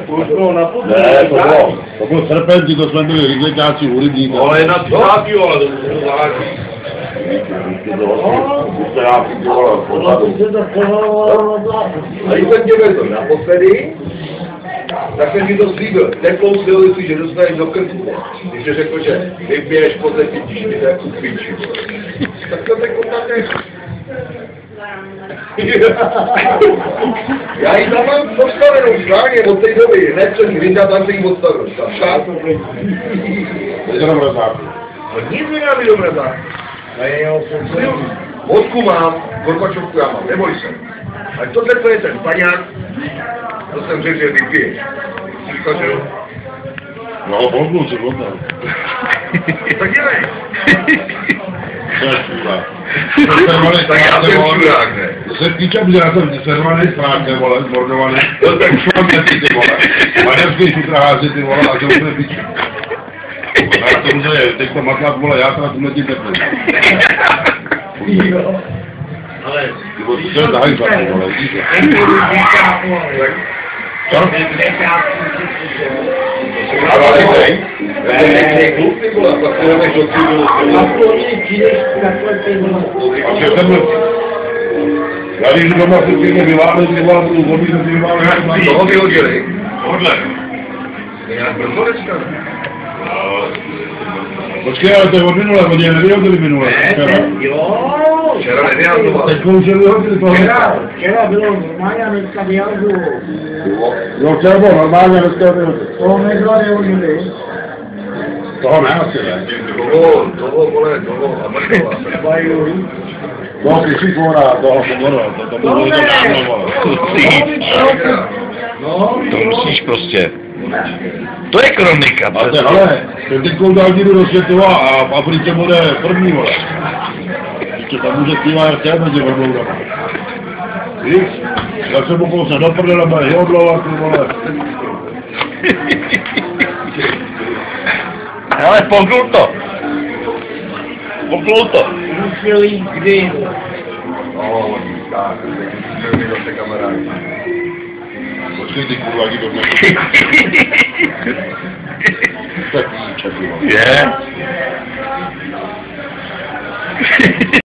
Už bylo na půl. Ne, to byl serpenti, to jsme byli ryzlekáci u rybníka. Ale na třátí, ale to bylo zvláštní. A když jsem tě vezl naposledy, tak jsem ti to slíbil. Teplou silnici, že dostaneš do krku. Když jsi řekl, že vybiješ podle ty tížby, tak ukvíčí. Tak to tak také. Já ji tam mám postavenou schválně od té doby, hned před Grinda tam se jí postavil. To je mrazáku. No nic mi dá do mrazáku. Vodku mám, Gorbačovku já mám, neboj se. Ale tohle to je ten paňák, to jsem řekl, že vypiješ. Jsi říkal, že jo? No, vodku si vodal. Tak dělej. To je šůra. Tak já jsem čurák, ne? To se píča, protože já jsem servaný frákem, vole, zmordovaný. Už mám děti, ty vole. Maďarský šutraháři, ty vole, a to už nepíču. Já to může, teď to matlak, vole, já to na tomhle tím teplý. Jo. Ale... To je zahájí šlatný, vole, vidíš? Co? Ale nej, klub, ty vole, pak si jdeme do cílu. A co jsem byl? Já když doma si všechny vyváme, budu vodí, se si vyváme. Toho vyhodili? Tohle. Je nějak brzo dneska? Počkej, ale to je od minule, oni je nevyhodili minule. Jo. Včera nevyhodili. Teď už je vyhodili toho. Včera bylo normálně a dneska vyhodili. Jo, včera bylo normálně, dneska je vyhodili. Toho nevyhodili. Toho ne, asi ne. Toho, vole, toho, a mrtvola. Toho Kyšíkora, toho Komora, to bylo to dávno, vole. To musíš prostě. To je kronika. A te, ale, ten teď dal díru do světova a v Africe bude první, vole. Ještě tam může zpívat jak chtěl mezi vrbourama. Víš? Já jsem okolo se do prdele, bude hyodlovat, ty vole. Ale pokl to. Pokl to. Musel jít kdy. No, tak, teď zase kamarádi. Počkej ty kurva, jdi do mě. Tak čekaj, vole. Je.